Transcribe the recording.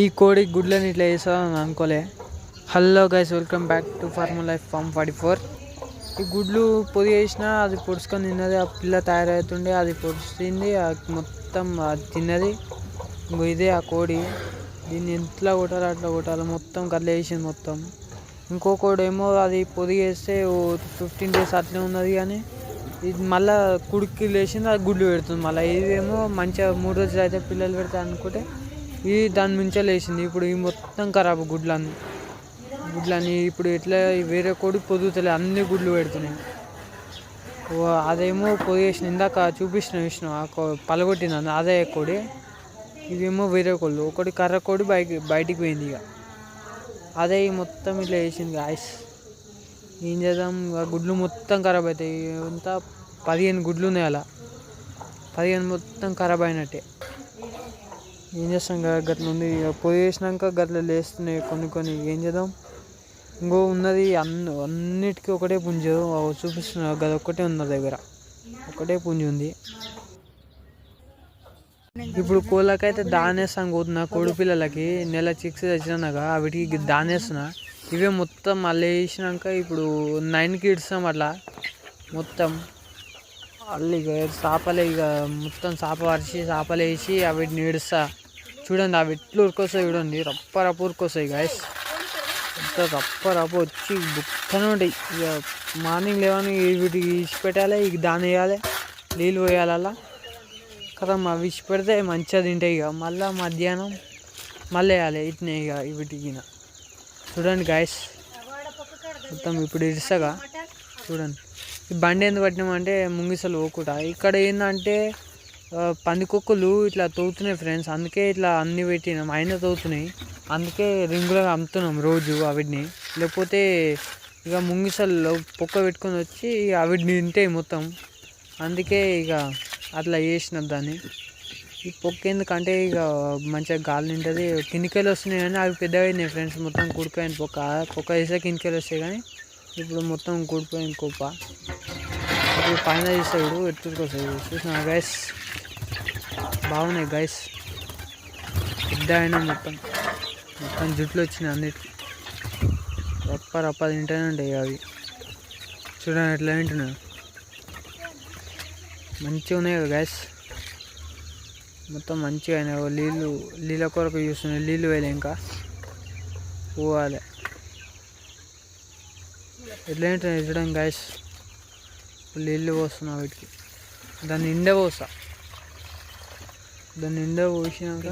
ఈ కోడి గుడ్లని ఇట్లా వేసాలని అనుకోలే. Hello guys, welcome back to formal life farm 44. ఈ గుడ్లు పొది వేసినా అది పొడుచుకొని తిన్నది. ఆ పిల్ల తయారవుతుండే, అది పొడిచింది, మొత్తం అది తిన్నది. ఇదే ఆ కోడి. దీన్ని ఎట్లా కొట్టాలి అట్లా కొట్టాలి, మొత్తం గట్ల వేసింది మొత్తం. ఇంకో కోడి ఏమో అది పొది వేస్తే 15 days అట్లే ఉన్నది, కానీ ఇది మళ్ళీ కుడికి లేచింది, అది గుడ్లు పెడుతుంది మళ్ళీ. ఇదేమో మంచిగా 3 రోజులు అయితే పిల్లలు పెడతా అనుకుంటే ఇది దాని మించే లేచింది. ఇప్పుడు ఈ మొత్తం ఖరాబ్ గుడ్లని ఇప్పుడు ఎట్లా వేరే కోడి పొదుగుతలే, అన్ని గుడ్లు పెడుతున్నాయి. అదేమో పొది వేసిన, ఇందాక చూసిన పలగొట్టింది అదే కోడి. ఇవేమో వేరే కోళ్ళు. ఒకటి కర్ర కోడి బయటికి పోయింది. ఇక అదే మొత్తం ఇట్లా వేసింది గాయస్. ఏం చేద్దాం, గుడ్లు మొత్తం ఖరాబ్ అవుతాయి. అంతా 15 గుడ్లు ఉన్నాయి, అలా 15 మొత్తం ఖరాబ్ అయినట్టే. ఏం చేస్తాం కదా, గట్ల ఉంది. పొయ్యి వేసినాక గట్ల లేస్తున్నాయి కొన్ని. ఏం చేద్దాం, ఇంకో ఉన్నది అన్నిటికీ ఒకటే పుంజు చూపిస్తున్నా కదా, ఒక్కటే ఉన్న దగ్గర ఒకటే పుంజు ఉంది. ఇప్పుడు కోళ్ళకైతే దానేస్తాను పోతున్నా, కోడి పిల్లలకి నెల చిక్స్ తెచ్చినాక వీటికి దానేస్తున్నా. ఇవే మొత్తం మళ్ళీ వేసినాక ఇప్పుడు 9కి ఇస్తాం అట్లా మొత్తం. అల్లి ఇక చేపలే, ఇక మొత్తం చేపలు వేసి వీటిని ఏడుస్తా. చూడండి అవి ఎట్లు ఉరికొస్తాయి చూడండి, రప్ప ఉరికొస్తాయి గాయస్. ఎంత రప్ప వచ్చి బుక్కనే ఉంటాయి. ఇక మార్నింగ్ లేవని వీటికి ఇచ్చి పెట్టాలి, ఇక దాని వేయాలి, నీళ్ళు పోయాలి అలా కదా. అవి ఇచ్చి పెడితే మంచిగా తింటాయి. ఇక మళ్ళీ మధ్యాహ్నం మళ్ళీ వేయాలి ఇట్నే ఇక వీటికి. చూడండి గాయస్, మొత్తం ఇప్పుడు ఇరుసగా చూడండి. ఈ బండి ఎందుకు పట్టినామంటే ముంగిసలు పోకుండా. ఇక్కడ ఏంటంటే పందికొక్కులు ఇట్లా తవ్వుతున్నాయి ఫ్రెండ్స్, అందుకే ఇట్లా అన్ని పెట్టినాం. అయినా తవ్వుతున్నాయి, అందుకే రింగులుగా అమ్ముతున్నాం రోజు వీటిని. లేకపోతే ఇక ముంగిసలు పొక్క పెట్టుకొని వచ్చి వీటిని తింటాయి మొత్తం. అందుకే ఇక అట్లా చేసినాం దాన్ని. ఈ పొక్క ఎందుకంటే ఇక మంచిగా గాలి తింటుంది. కిందికెళ్ళి వస్తున్నాయి కానీ అవి పెద్దగా అయినాయి ఫ్రెండ్స్, మొత్తం కూడిపోయిన పొక్క వేస్తే కిందికెళ్ళి వస్తాయి. కానీ ఇప్పుడు మొత్తం కూడిపోయిన కుప్ప. ఇప్పుడు పైన తీస్తాడు ఎత్తుకొస్తాయి. చూసిన గైస్, బాగున్నాయి గైస్. పెద్ద అయినా మొత్తం జుట్లు వచ్చినాయి అన్నిటికీ. రప్ప తింటూనే ఉంటాయి అవి. చూడండి ఎట్లా తింటున్నాయి, మంచిగా ఉన్నాయి కదా గైస్. మొత్తం మంచిగా అయినాయి. నీళ్ళ కొరకు చూస్తున్నాయి, నీళ్ళు వేయలే ఇంకా పోవాలి. ఎట్లా తింటున్నాయి చూడండి గైస్. నీళ్ళు పోస్తున్నా వీటికి, దాన్ని నిండా పోసినాక